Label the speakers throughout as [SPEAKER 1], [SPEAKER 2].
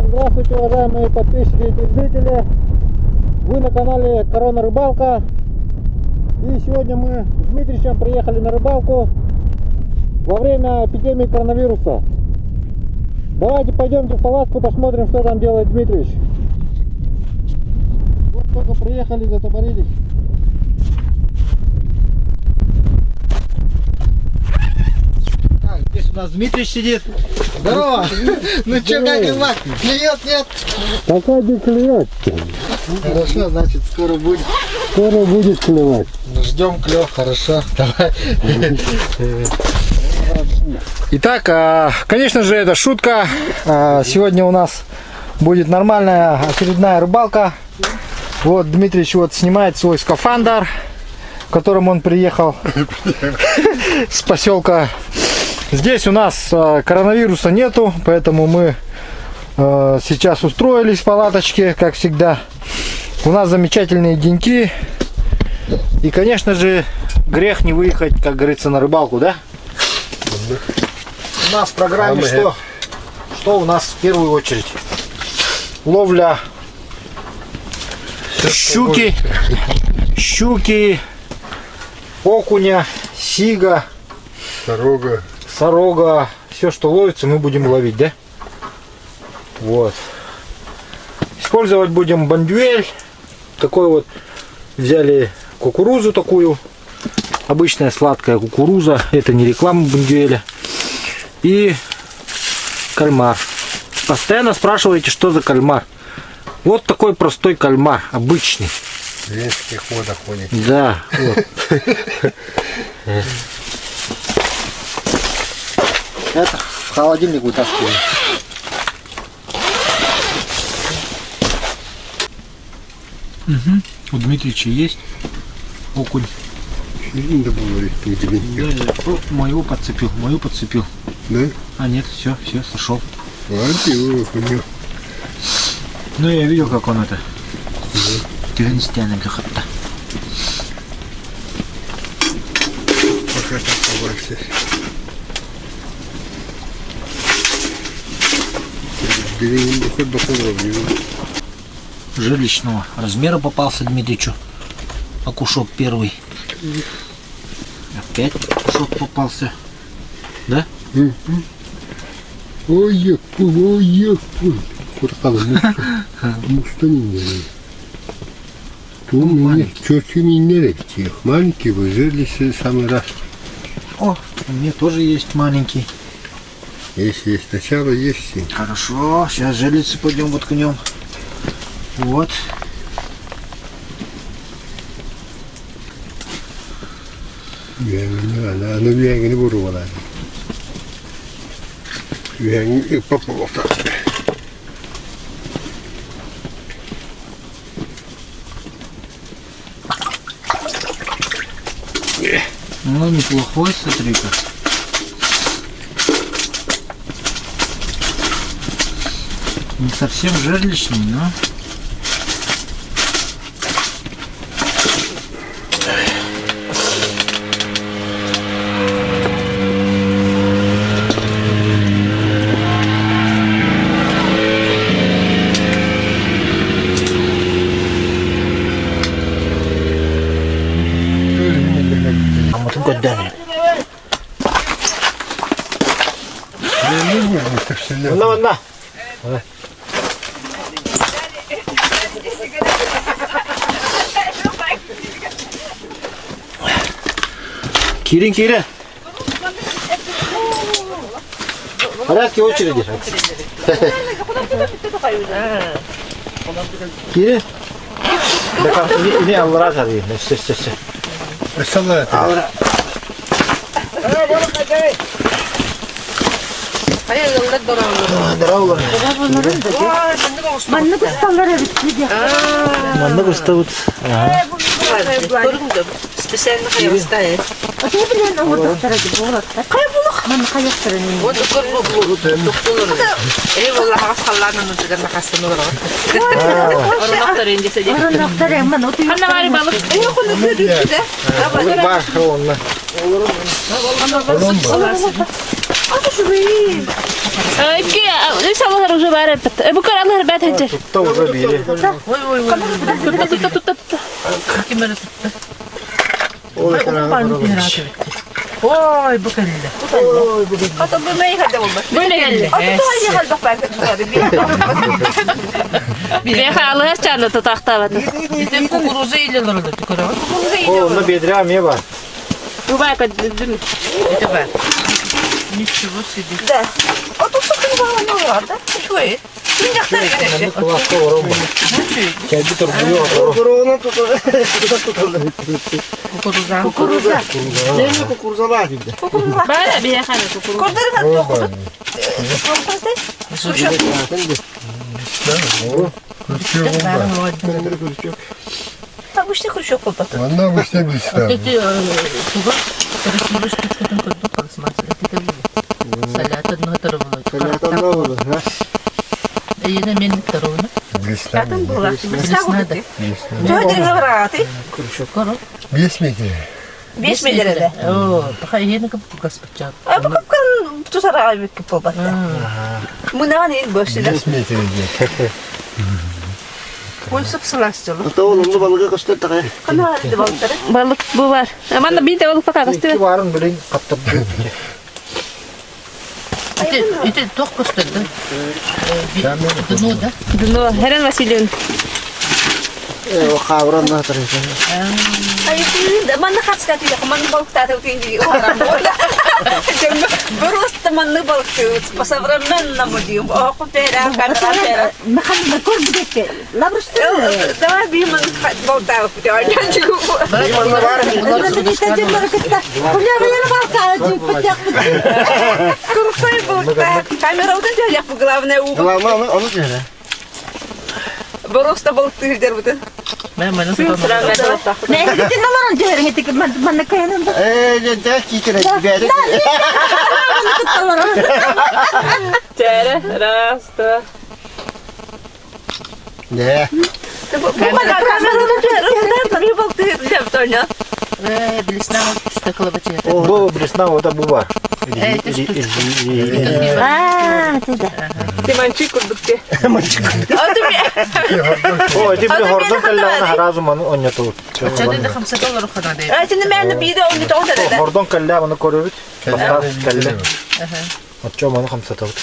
[SPEAKER 1] Здравствуйте, уважаемые подписчики и телезрители. Вы на канале Корона Рыбалка. И сегодня мы с Дмитриевичем приехали на рыбалку во время эпидемии коронавируса. Давайте пойдемте в палатку, посмотрим, что там делает Дмитриевич. Вот только приехали, затопорились. Здесь у нас Дмитриевич сидит. Здорово! Ну что, как рыба? Клюет, нет?
[SPEAKER 2] Пока не клюет.
[SPEAKER 1] Хорошо, значит скоро будет.
[SPEAKER 2] Скоро будет клевать.
[SPEAKER 1] Ждем клев, хорошо. Давай.
[SPEAKER 2] Итак, конечно же, это шутка. Сегодня у нас будет нормальная очередная рыбалка. Вот Дмитриевич вот снимает свой скафандр, в котором он приехал с поселка. Здесь у нас коронавируса нету, поэтому мы сейчас устроились в палаточке, как всегда. У нас замечательные деньки. И, конечно же, грех не выехать, как говорится, на рыбалку, да? У нас в программе что у нас в первую очередь? Ловля щуки, окуня, сига, сорога, все, что ловится, мы будем ловить, да? Вот. Использовать будем бондюэль. Такой вот взяли кукурузу такую. Обычная сладкая кукуруза. Это не реклама бондюэля. И кальмар. Постоянно спрашиваете, что за кальмар. Вот такой простой кальмар, обычный.
[SPEAKER 3] В венских водах ходит.
[SPEAKER 2] Да, вот.
[SPEAKER 1] Это в холодильник вытаскиваем. У Дмитриевича есть окунь.
[SPEAKER 3] Да,
[SPEAKER 1] Мою подцепил.
[SPEAKER 3] Да?
[SPEAKER 1] А нет, все, сошел.
[SPEAKER 3] Ладно, окунь.
[SPEAKER 1] Ну я видел, как он это. Тюренстяна грохота.
[SPEAKER 3] Пока так побачишь. Хоть до холодного.
[SPEAKER 1] Жилищного размера попался Дмитричу. Окушок первый. Опять окушок попался. Да?
[SPEAKER 3] Ой, Куртал, мустанин. Tu mnie cioci mi не легче. Маленькие выжерлись в самый раз.
[SPEAKER 1] О, у меня тоже есть маленький.
[SPEAKER 3] Есть. Сначала есть.
[SPEAKER 1] Хорошо, сейчас жерлицы пойдем воткнем. Вот.
[SPEAKER 3] Она не вырвала. Я не попал так.
[SPEAKER 1] Ну, неплохой, смотри-ка. Не совсем жерличный, но...
[SPEAKER 2] На. Кирин. Порядке очереди. Кирин. Не аллара таbii. Все.
[SPEAKER 3] Салат.
[SPEAKER 2] Дораулар.
[SPEAKER 4] Манны кысталар бит.
[SPEAKER 2] Манны кыстабыт.
[SPEAKER 5] Специально хаябыстайы.
[SPEAKER 4] Аты белән авырдыктары дип булат. Кая булык? Манны каяктыры ни.
[SPEAKER 5] Вот көрбө доктор. Валлах хасалларны нутыган хасыны бар. Оронактар инде седе.
[SPEAKER 4] Оронактар мен оты.
[SPEAKER 5] Анна бari балык. Аяқны көрүктү да.
[SPEAKER 2] Бар онна.
[SPEAKER 5] Аты шубей. Ки, лиса бар уже
[SPEAKER 4] var hep. Bu kadar Allah ben hece.
[SPEAKER 2] Tuttu уже biri.
[SPEAKER 4] Tut.
[SPEAKER 5] Kim öyle tuttu?
[SPEAKER 3] Ola
[SPEAKER 5] Oy bu kelle.
[SPEAKER 4] Hatta bu neyi hadi olmaz. Böyle geldi.
[SPEAKER 5] Hatta
[SPEAKER 4] Hayır hadi bak ben bir halı her çarlı tutakta var.
[SPEAKER 5] Bir de kukuruzu iyiler orada. Kukuruzu iyiler.
[SPEAKER 2] Onda bedramiye var.
[SPEAKER 4] Bu bak dün.
[SPEAKER 5] Bir de var. Nичего себе.
[SPEAKER 4] De. O tutakını bağlı vardı. Şu iyi. Sıcakta gidelim.
[SPEAKER 2] Kulakta var olma. Kendi turbuyor.
[SPEAKER 3] Kukuruğunu tutar.
[SPEAKER 5] Kukuruza.
[SPEAKER 4] Kukuruza.
[SPEAKER 3] Ne kukuruzalar gibi.
[SPEAKER 4] Kukuruza. Böyle bir yakana kukuruza. Kurdarı da dokuduk. Suçu. Tam işte kuruşu kopatı.
[SPEAKER 3] Valla bu işte bir işte.
[SPEAKER 5] Эти туга, рисуешь тут код посмотри. Это видно. Салат одно оторвало.
[SPEAKER 3] Kalatan ne olur?
[SPEAKER 5] Yine men второе.
[SPEAKER 4] Zaten bu var.
[SPEAKER 5] Надо.
[SPEAKER 4] Tövdürün avratı.
[SPEAKER 5] Кoro.
[SPEAKER 3] 5 metre.
[SPEAKER 4] 5 metrede.
[SPEAKER 5] О, пока я не капу гаспачат.
[SPEAKER 4] Ay bu kapkan tutar abi kopatı. Bu ne değil başında.
[SPEAKER 3] 5 metre diye.
[SPEAKER 5] Пульсов сластил.
[SPEAKER 3] Hatta oğlumlu balığı göster takaya.
[SPEAKER 4] Kana hadi balıkları. Balık bu var. Aman da bir de balık bakar
[SPEAKER 2] İki varın böyle kaptırdı.
[SPEAKER 5] Это только что, да? Ну, да?
[SPEAKER 4] Dunu Helen Vasilyevna.
[SPEAKER 3] O kavranla tarafı.
[SPEAKER 4] Ay şimdi bana kaç katı yok. Bana balık tatlı tingi. Burası temanlı balık. Pasavran ben namudiyum. O kupera kamera.
[SPEAKER 6] Makan kol bitti. Labrıştı.
[SPEAKER 4] Daha bir man balık tatlı. Aynen çünkü.
[SPEAKER 3] Bana var mı?
[SPEAKER 6] Kulya böyle bak. Pıtak pıtak.
[SPEAKER 4] Kurusay balık tatlı. Kamera udan diyor bu главное у.
[SPEAKER 3] Kulağıma onu söyle.
[SPEAKER 4] Burası balık tatlı bütün.
[SPEAKER 5] Ben nasıl
[SPEAKER 6] Ne gittin numaran diyorum etik bana kayanım.
[SPEAKER 3] De kitire gibi.
[SPEAKER 4] Tere, раз, два.
[SPEAKER 3] Ne?
[SPEAKER 4] Bu kadar kamera udan diyor. Bir balık tatlı yaptın.
[SPEAKER 5] Блесна что колобачет.
[SPEAKER 2] Bu Bresna orada bu var.
[SPEAKER 6] Aa, dedi.
[SPEAKER 4] Timançı kurduk diye. Adı bir.
[SPEAKER 2] O edip bir hordon kallarını harazumanı oynatıyor.
[SPEAKER 5] Çadırda $5 kadar değil.
[SPEAKER 4] Şimdi ben bir de onu da orada da.
[SPEAKER 2] Hordon kalla bunu koruyor. Kalla. Açıyor onu 5 tavuk.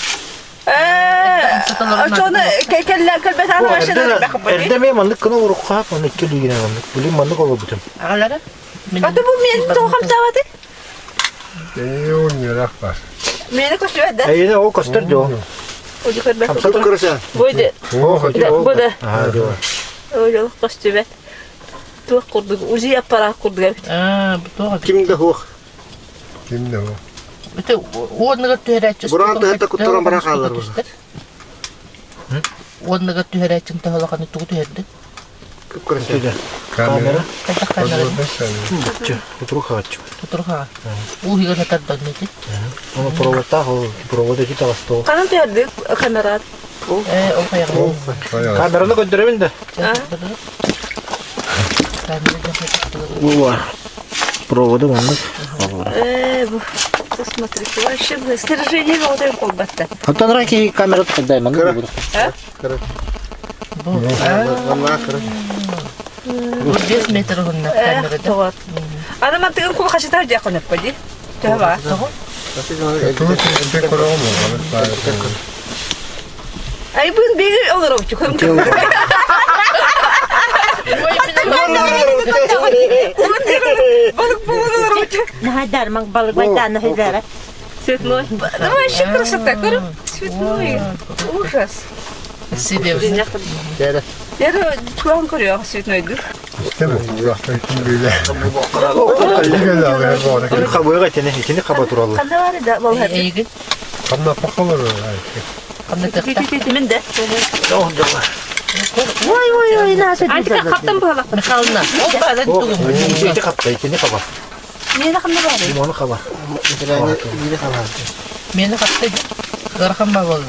[SPEAKER 4] Açonu kelbet ana başladı.
[SPEAKER 2] Erdemeye mandık kına vuruk kap onu ikili yine mandık. Bilim mandık olur bütün.
[SPEAKER 5] Ağalara?
[SPEAKER 4] Adı bu benim tohum savati.
[SPEAKER 3] Ne 10 lira var.
[SPEAKER 4] Beni koşuyor da.
[SPEAKER 2] Yine o kastırdı o.
[SPEAKER 4] O yukarıda.
[SPEAKER 3] Tut kırsa.
[SPEAKER 4] Buydu. Bu da.
[SPEAKER 2] Hadi o.
[SPEAKER 4] O yol koşuyor. Tuh kurduk. Uzi yapara kurduk.
[SPEAKER 5] Aa, bu doğru.
[SPEAKER 3] Kimde o? Kimde o?
[SPEAKER 5] Это одного тюрячу.
[SPEAKER 3] Burada hatta kuturan bırakarlar bunu.
[SPEAKER 5] Одного тюрячу tahalakanı tuğdu hedi.
[SPEAKER 3] Kıpkırsa.
[SPEAKER 2] Kamera.
[SPEAKER 5] Kaçak kamera.
[SPEAKER 2] Utruha açıyor.
[SPEAKER 5] Tuturha. Uhiga natar dönmedi.
[SPEAKER 2] Onu provata o. Provada kita vasto.
[SPEAKER 4] Kanım verdik kamera.
[SPEAKER 5] O kayaklı.
[SPEAKER 2] Kameranı gönderimin de. Bu var. Provada mandık.
[SPEAKER 4] Bu. Смотрите, вообще снаряжение вот это колбатта.
[SPEAKER 2] Hatta nraki kamera tıkıday mandık.
[SPEAKER 3] Vallahi kırık.
[SPEAKER 5] Bu 5 metre hunna kamerada.
[SPEAKER 4] Вот. Она мантыгын кул хашитар дия конып коди. Тэва. Ай бун биги олоровчу кым. Балык олоровчу.
[SPEAKER 6] Нахайдар мак балык байдан нахайдар.
[SPEAKER 4] Цветной. Вообще красота, көрүп. Цветной. Ужас.
[SPEAKER 5] Себе.
[SPEAKER 4] Я туан көрüyor цветнойду.
[SPEAKER 3] İşte bu. Uzaktan kim böyle.
[SPEAKER 2] Bunu kabuya kaçene. İçini kaba turalım.
[SPEAKER 4] Кандай бар да бол хәп.
[SPEAKER 5] Эйгин.
[SPEAKER 3] Kanına pakalır o.
[SPEAKER 5] Камна тахта.
[SPEAKER 4] Мен дә.
[SPEAKER 6] Ой ой ой nasıl
[SPEAKER 4] Антика каптан балык.
[SPEAKER 5] Михална. Ол бадан
[SPEAKER 2] O
[SPEAKER 5] тугum.
[SPEAKER 2] içini kapta. İçini kaba.
[SPEAKER 6] Meni qamda бар.
[SPEAKER 2] Limonu kaba.
[SPEAKER 5] Мени капты. Гархам ба болды.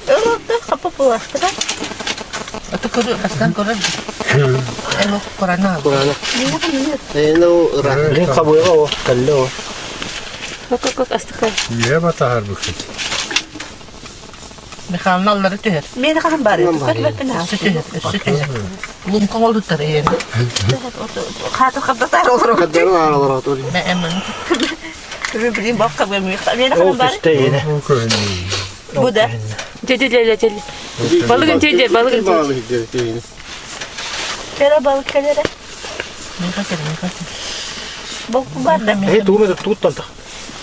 [SPEAKER 4] Өрөктө капып булашты да.
[SPEAKER 5] Аты көрү астан көрү. Эно корана.
[SPEAKER 2] Bilin kabuya o. Kalle o.
[SPEAKER 4] Как астыка.
[SPEAKER 3] Niye batar bu kız?
[SPEAKER 5] Mexanın alları tüher.
[SPEAKER 4] Meni kanım bari.
[SPEAKER 5] Sütü tüher. Lum kol tutar yani.
[SPEAKER 4] Katı kaptatar olur.
[SPEAKER 1] Kadarın aralar otur.
[SPEAKER 5] Ben emin.
[SPEAKER 4] Bileyim bak kabım. Meni kanım bari.
[SPEAKER 2] İşte yine.
[SPEAKER 4] Bu da.
[SPEAKER 7] Cece. Balığın cece.
[SPEAKER 4] Kere balık kelere.
[SPEAKER 5] Ne kadar.
[SPEAKER 4] Balık bu var da.
[SPEAKER 2] Hey, tuğme tuttan tak.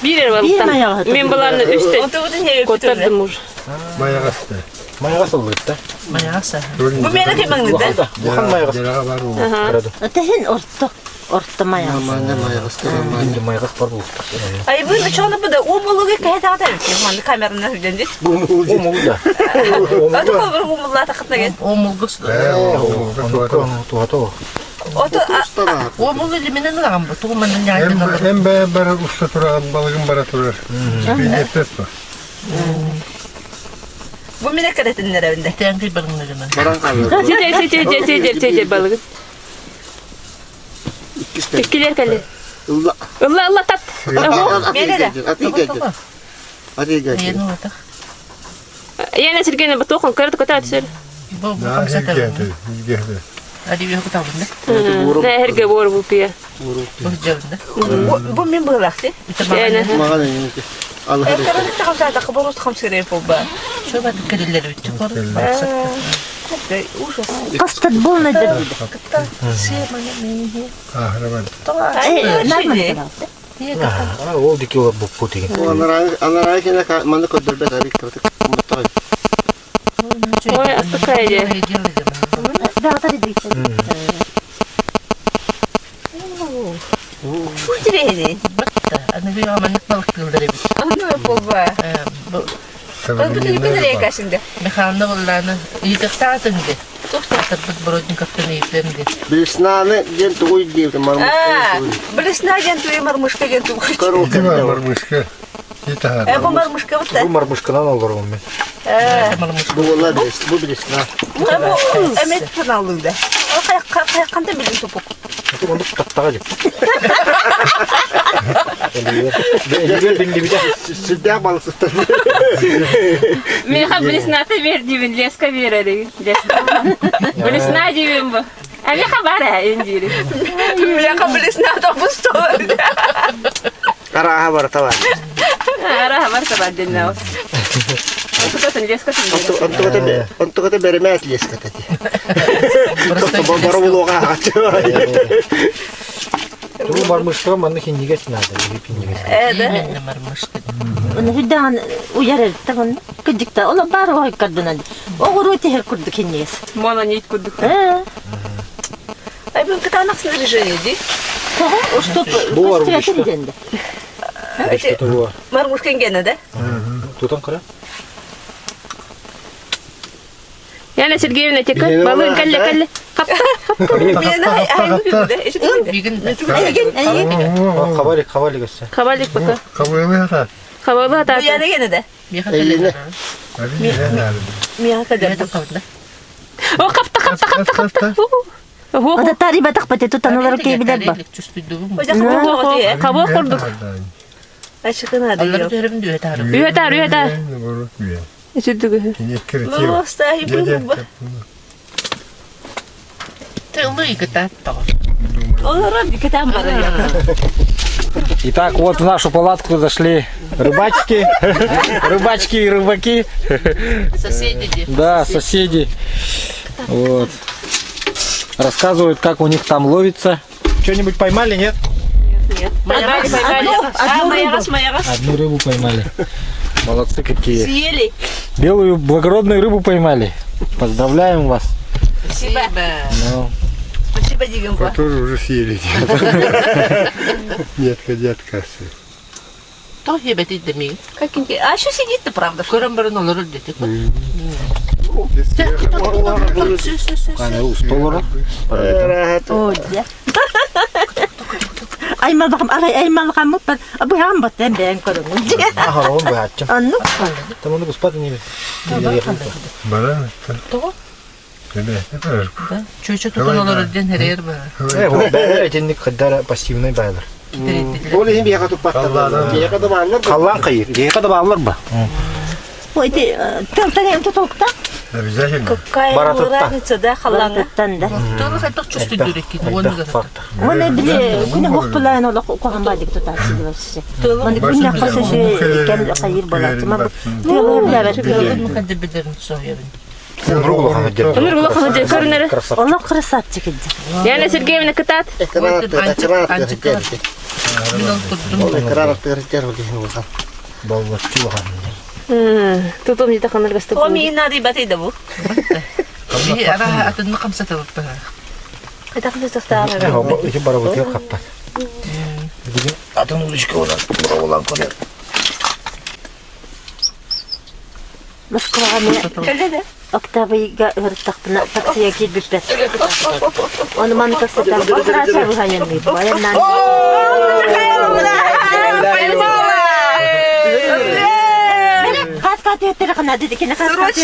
[SPEAKER 7] Bir yer balıkta. Men bulanı üstte.
[SPEAKER 4] Oturduğun yeri
[SPEAKER 7] Kotardım ur.
[SPEAKER 3] Mayagasta.
[SPEAKER 2] Mayagas oldu işte.
[SPEAKER 5] Mayasa.
[SPEAKER 4] Bu meni kıymanı da.
[SPEAKER 2] Bukan mayagas.
[SPEAKER 3] Deraga var o.
[SPEAKER 6] Tehin orta maya.
[SPEAKER 2] Şimdi mayagas var bu.
[SPEAKER 4] Ay bu çoğunu bu da umuluğu kayıt atar ki. Mani kameranın hüccendi.
[SPEAKER 2] O mu da?
[SPEAKER 4] Otu kalbur umuluğa takıtına gel.
[SPEAKER 5] O mulgus.
[SPEAKER 2] Tuhato.
[SPEAKER 4] Otu
[SPEAKER 5] O mulgu liminin gambo. Tuğmanın yayını alır.
[SPEAKER 3] Hem bara usta turan balığın bara turar. Bir nefes var.
[SPEAKER 4] bu meni karetinler evinde.
[SPEAKER 5] Tenkli balığın
[SPEAKER 7] Cece balığın. Tükkiler kalli. Allah tat.
[SPEAKER 4] Meni de.
[SPEAKER 1] Hadi gel.
[SPEAKER 5] Yeni ortak.
[SPEAKER 7] Yana sirgene batokon kartı kotar sir.
[SPEAKER 5] Bu
[SPEAKER 3] Daha iyi
[SPEAKER 5] kamsatır.
[SPEAKER 3] geldi.
[SPEAKER 5] Hadi bir yoku tavında.
[SPEAKER 7] Ne herge bor bu piya.
[SPEAKER 5] Bu cevinde.
[SPEAKER 4] Bu men bıraktı.
[SPEAKER 7] Yani.
[SPEAKER 1] Mağana yine. Allah
[SPEAKER 4] Ay karanlık takımsa da kabarot kamsire bu ba.
[SPEAKER 5] Şu batı kedileri bitti. Baksat.
[SPEAKER 6] Kastad bol nedir?
[SPEAKER 3] Kahraman.
[SPEAKER 2] O diki o bu puti.
[SPEAKER 1] Anlara kene mandı kodur be tabii kırtık. Mutlaka.
[SPEAKER 7] Oy aslı kaydı.
[SPEAKER 4] Bu direni.
[SPEAKER 5] Anne bir amanlık balık kılları bitti.
[SPEAKER 4] Anne bu ba. Ben bu tipi nereye kaçındı?
[SPEAKER 5] Mexanlı olanı yiyecek saatinde. Dostlar bu brodun kaptanı yiyiplendi.
[SPEAKER 1] Bilisnane gen tuğuy diye marmış.
[SPEAKER 4] Bilisna gentuyu marmuşka gentu.
[SPEAKER 3] İti varmış ki. İti har.
[SPEAKER 4] Bu marmuşka
[SPEAKER 2] Bu
[SPEAKER 4] bu.
[SPEAKER 2] marmuşkadan olur o men.
[SPEAKER 1] Bu vallahi bu bilisna.
[SPEAKER 4] Bu emet kanalında. O kayakanda bilim topuk.
[SPEAKER 2] Onu tattaga git. Eliye bindi bir de.
[SPEAKER 1] Sidde balık tuttu.
[SPEAKER 7] Men ha bilisnata verdiğim leska vereri. Bilisna diyeyim bu. Ani haber ha inciri.
[SPEAKER 4] Miyaka bilisna da bu story.
[SPEAKER 1] Kara haber tamam.
[SPEAKER 7] Ara haber sabah dinle. Tutasın leska şimdi.
[SPEAKER 1] Untuk kata beremez les kata dia. Baru bulu kahat.
[SPEAKER 2] Bu marmuşka mandı hindi geçsin hadi. Hindi geçsin.
[SPEAKER 4] Evet.
[SPEAKER 5] Ne marmış dedi.
[SPEAKER 6] Hüdan uyarır tamam. Kıcıkta ola baro hay kadına. O guruti her kurduk hinniyiz.
[SPEAKER 7] Mona nit kuduk.
[SPEAKER 4] Ay ben kıtanak снаряжение ди.
[SPEAKER 6] O stop.
[SPEAKER 2] Bu var bu
[SPEAKER 6] işte.
[SPEAKER 2] İşte bu var.
[SPEAKER 4] Marmuşkan gene de.
[SPEAKER 2] Tutan kara.
[SPEAKER 7] Yana Sergeyevna teka balığın kalle. Kapta.
[SPEAKER 4] Mene ay bu de. İşte
[SPEAKER 5] Bir gün
[SPEAKER 2] Kavali göster.
[SPEAKER 7] Kavalik baka.
[SPEAKER 3] Kabuya mı yatar?
[SPEAKER 7] Kavalı
[SPEAKER 4] bu
[SPEAKER 7] hatar.
[SPEAKER 4] yana gene de.
[SPEAKER 5] bir kadar.
[SPEAKER 3] Hadi ne
[SPEAKER 4] Miyaka da.
[SPEAKER 5] Bir kadar.
[SPEAKER 7] O kapta.
[SPEAKER 6] O da taribe takpate tutan olarak bilir bak.
[SPEAKER 4] Hoca kapı diye.
[SPEAKER 7] Kabo kurduk.
[SPEAKER 4] Açıkın hadi
[SPEAKER 5] Onları
[SPEAKER 4] yok.
[SPEAKER 5] terim diyor tarım.
[SPEAKER 7] Üyetar. Sütü.
[SPEAKER 3] Красиво.
[SPEAKER 4] Losta bu.
[SPEAKER 5] Тылы и катать.
[SPEAKER 4] Olur bir kitabım var ya.
[SPEAKER 2] Итак, вот в нашу палатку зашли рыбачки. Рыбачки и рыбаки.
[SPEAKER 5] Соседи.
[SPEAKER 2] Да, соседи. Вот. Рассказывают, как у них там ловится. Что-нибудь поймали, нет?
[SPEAKER 4] Нет. Моя раз.
[SPEAKER 2] Одну рыбу поймали. Молодцы какие.
[SPEAKER 4] Съели.
[SPEAKER 2] Белую благородную рыбу поймали. Поздравляем вас.
[SPEAKER 4] Спасибо.
[SPEAKER 2] Ну,
[SPEAKER 4] Спасибо, Дигенко.
[SPEAKER 3] Которые уже съели. Нет, ходят кассы.
[SPEAKER 5] То ебать и дами.
[SPEAKER 4] Какие? А что сидит-то, правда?
[SPEAKER 5] Көрім бірін олар өдеті.
[SPEAKER 2] камеру столора.
[SPEAKER 6] O diye. Ay mal bakam ay mal kamu par abu ham batten ben korun.
[SPEAKER 2] Ага, он бы отчим.
[SPEAKER 6] Annu.
[SPEAKER 2] Там он господа не
[SPEAKER 3] Баран.
[SPEAKER 5] Того?
[SPEAKER 3] Это
[SPEAKER 5] Çöçe tutan олар өден herер бар.
[SPEAKER 2] вот бәлер әтенlik қыддар пассивный бәлер.
[SPEAKER 1] Boleh ini biar katu patah. Biar katu mana?
[SPEAKER 2] Қаллан қайыр. Кейі қыды бағылыр ба?
[SPEAKER 6] Ой, ты тем тутукта?
[SPEAKER 3] Обязательно.
[SPEAKER 4] Какая
[SPEAKER 2] Баратутта.
[SPEAKER 4] разница, да, халана?
[SPEAKER 6] Танда.
[SPEAKER 5] Тоже хотел чувствовать дурики, но он не
[SPEAKER 6] Оны биле күнә хукпылайн ола куган бадык тутасы дилсе. Оны күнә касышы кем кайыр була. Тема
[SPEAKER 5] Хәдди бедерин соярын.
[SPEAKER 7] Умер глухо где корнер.
[SPEAKER 6] Ола красавчик иде.
[SPEAKER 7] Яна Сергеевна катат. Тут мне так она гасту.
[SPEAKER 4] Оми нади батей дабу.
[SPEAKER 5] أنا أتدنى 5 توقفها.
[SPEAKER 4] Это кто стара.
[SPEAKER 2] Эти барабуты капать. А то удочка у нас барабулан конер.
[SPEAKER 6] Москва октябрьга вертахтна таксия кит бипет. Он ман касатан бакраса выгаянный. Баяннан. Каскат өттер кына дедикене каскат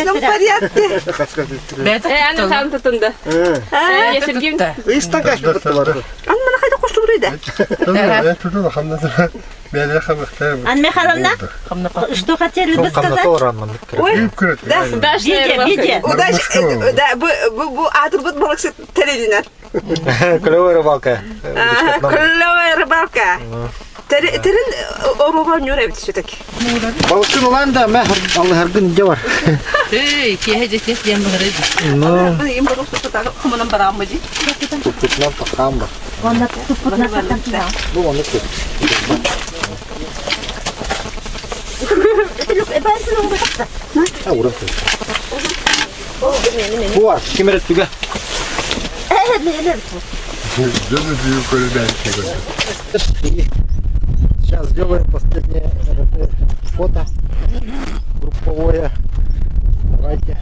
[SPEAKER 6] өттер.
[SPEAKER 7] Ана там тутунда. Я Сергеевна.
[SPEAKER 3] Истагаш бутылар.
[SPEAKER 4] Анна хайда кошту бурыйда.
[SPEAKER 3] Я тут хамна. Ben yakaladım.
[SPEAKER 6] Ан мехарамна? Что хотели бы сказать?
[SPEAKER 3] Ой,
[SPEAKER 7] Даш,
[SPEAKER 6] Виде.
[SPEAKER 4] Удачи, да, bu atırbıt balıksı teledinar.
[SPEAKER 2] Клевая рыбалка.
[SPEAKER 4] Клевая рыбалка. Телin oruğa nörevdi süteki.
[SPEAKER 2] Балыктын улан да, мен алды һәр көн инде бар.
[SPEAKER 5] Эй, кеһеде кес дем бигрейди.
[SPEAKER 2] Ну,
[SPEAKER 4] Bunu yem balık tutar, kumanın baramı di.
[SPEAKER 2] тутнан такам бар.
[SPEAKER 6] Он тут на катан.
[SPEAKER 2] Бу аны күп. А, урын кой. Буар, кемерет түгә. Сейчас сделаем последнее фото групповое. Давайте.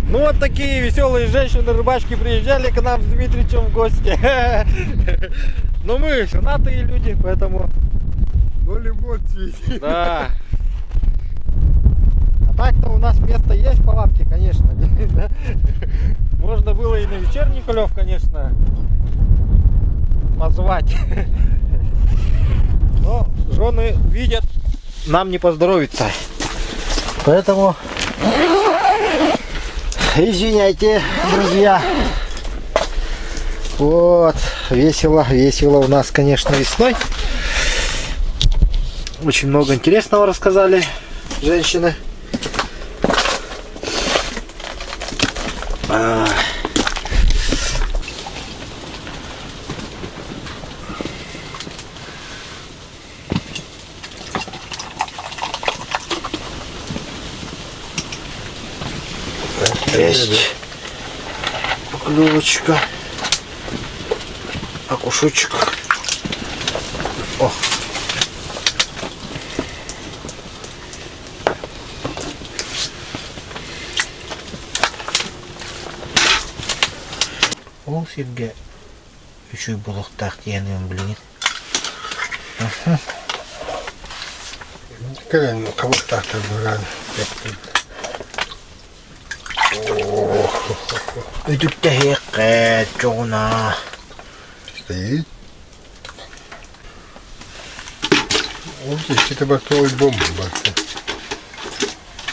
[SPEAKER 2] Ну вот такие веселые женщины-рыбачки приезжали к нам с Дмитриевичем в гости. Но мы женатые люди, поэтому...
[SPEAKER 3] Ноль эмоций.
[SPEAKER 2] Да. А так-то у нас место есть, палатки, конечно. Можно было и на вечерний клев, конечно, позвать. Но жены видят, нам не поздоровится. Поэтому... Извиняйте, друзья. Вот, весело, весело у нас, конечно, весной. Очень много интересного рассказали женщины. Есть поклевочка, окушочек. О. Ол сирге үшүй булуктак дегеним билин.
[SPEAKER 3] Кален кабактар буран.
[SPEAKER 2] Үдүктө хекке чоғуна.
[SPEAKER 3] Стоит. Вот здесь это бортовой бомба.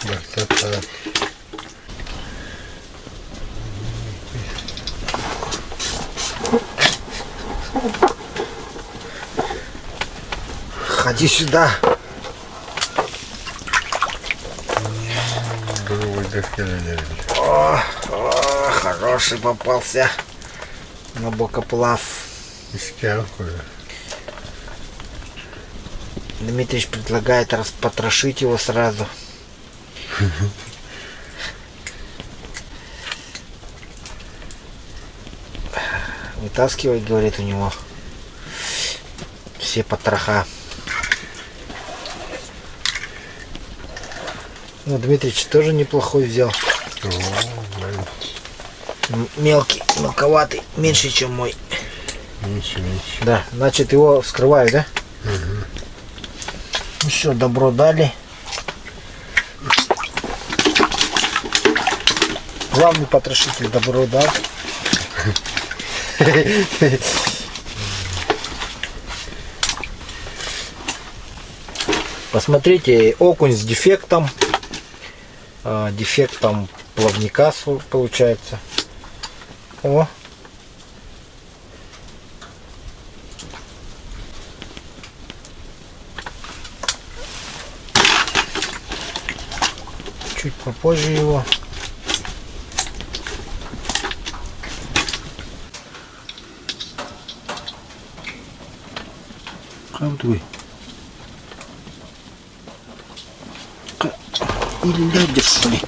[SPEAKER 3] Борта.
[SPEAKER 2] Ходи сюда. О, хороший попался на бокоплав. Дмитрич предлагает распотрошить его сразу. Вытаскивай, говорит, у него все потроха. Ну, Дмитрич тоже неплохой взял. Мелкий, мелковатый, меньше, чем мой.
[SPEAKER 3] Меньше.
[SPEAKER 2] Да, значит его вскрываю, да? Угу. Ну все, добро дали. Главный потрошитель добро дал. Посмотрите, окунь с дефектом. Дефектом плавника получается. О. Чуть попозже его. Хантуй. Или дядя, что ли?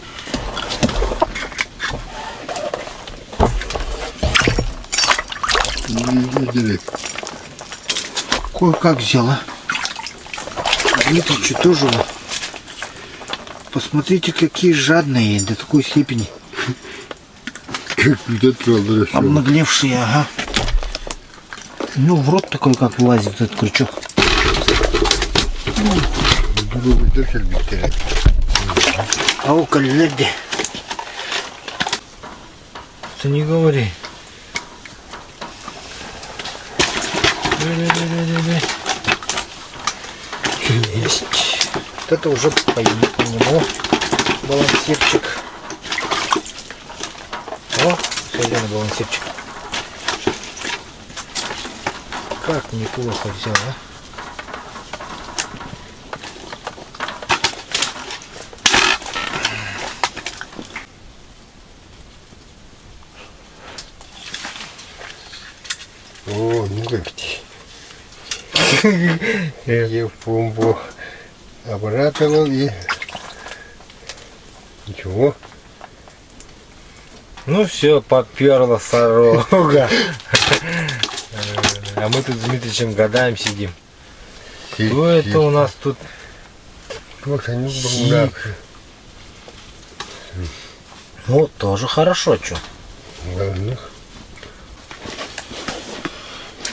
[SPEAKER 2] Кое-как взяла. Дмитричу тоже. Посмотрите, какие жадные до такой степени. Обнаглевшие, ага. Ну, в рот такой, как влазит этот крючок. А у коллеги. Ты не говори. Есть. Вот это уже по нему балансирчик. О, соленый балансирчик. Как неплохо взял, а?
[SPEAKER 3] О, ну как-то. Я в пломбу обратывал и... Ничего.
[SPEAKER 2] Ну все, подперла сорога. А мы тут с Дмитричем гадаем сидим. Что это у нас тут?
[SPEAKER 3] Вот они бумага.
[SPEAKER 2] Ну, тоже хорошо, что.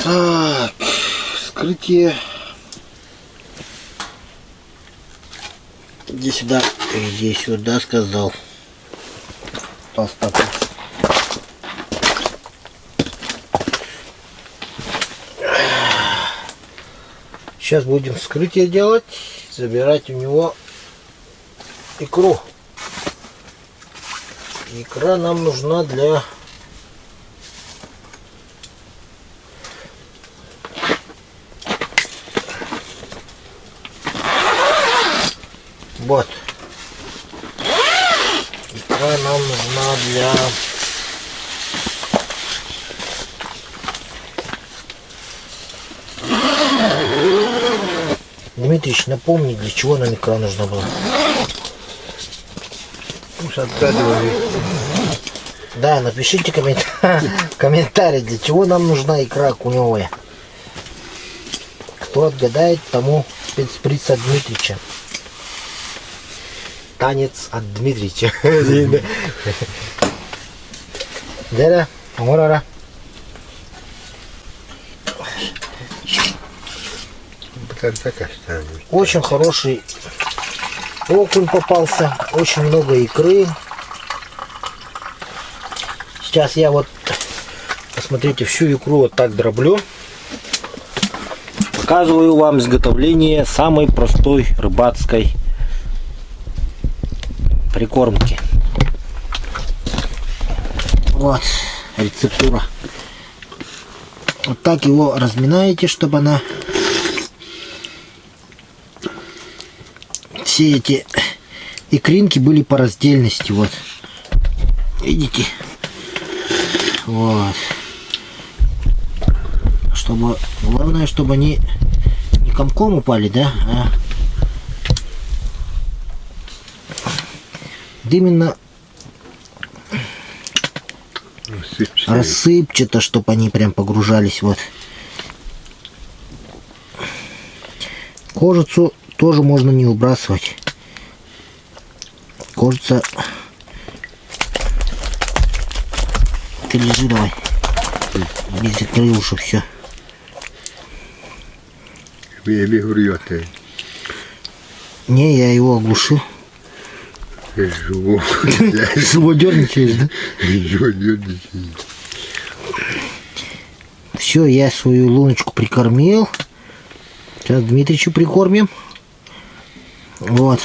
[SPEAKER 2] Так, вскрытие. Иди сюда, сказал. Остаток. Сейчас будем вскрытие делать, забирать у него икру. Икра нам нужна для вот. Икра нам нужна для Дмитрич, напомни, для чего нам икра нужна была.
[SPEAKER 3] Уж отгадывали.
[SPEAKER 2] Да, напишите комментарий, для чего нам нужна икра окуневая. Кто отгадает, тому спецприз от Дмитрича. Танец от Дмитрича. Да, ура. Очень хороший окунь попался, очень много икры. Сейчас я вот, посмотрите, всю икру вот так дроблю. Показываю вам изготовление самой простой рыбацкой прикормки. Вот рецептура. Вот так его разминаете, чтобы она все эти икринки были по раздельности. Вот. Видите? Вот. Чтобы, главное, чтобы они не комком упали, да, а именно рассыпчато, чтобы они прям погружались. Вот. Кожицу тоже можно не выбрасывать. Кожица. Ты лежи давай. Без икры уже все. Не, я его оглушил. Живодерничаешь, да? Все, я свою луночку прикормил. Сейчас Дмитричу прикормим. Вот.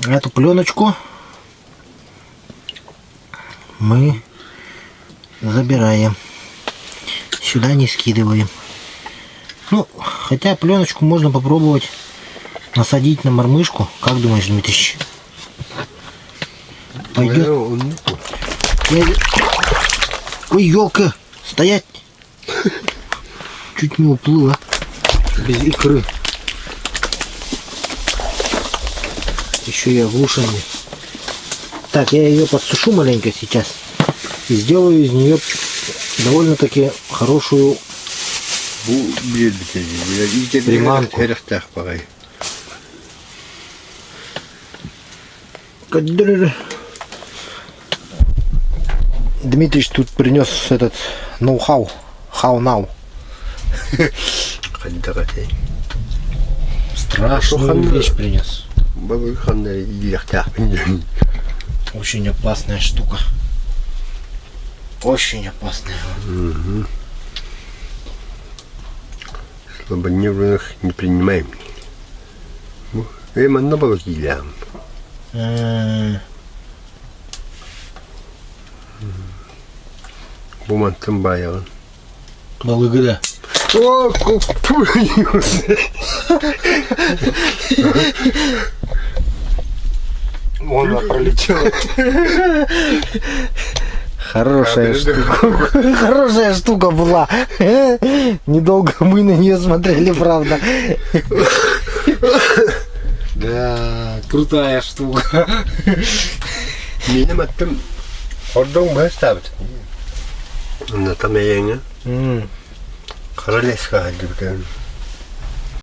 [SPEAKER 2] Эту пленочку мы забираем. Сюда не скидываем. Ну, хотя пленочку можно попробовать насадить на мормышку. Как думаешь, Дмитрич? Пойдет? Ой, елка! Стоять! Чуть не уплыла. Без икры. Еще и оглушенный. Так, я ее подсушу маленько сейчас. И сделаю из нее довольно-таки хорошую приманку. Дмитрич тут принес этот ноу-хау. How now. Страшную вещь принес. Очень опасная штука. Очень опасная.
[SPEAKER 3] Угу. Слабонервных не принимаем. Эм, на балки. Буман Тамбаева.
[SPEAKER 2] Благодаря.
[SPEAKER 3] О,
[SPEAKER 2] он пролетел. Хорошая штука. Хорошая штука была. Недолго мы на нее смотрели, правда. Да, крутая штука.
[SPEAKER 3] Минимум там ордон бы ставит. На там я не. Королевская,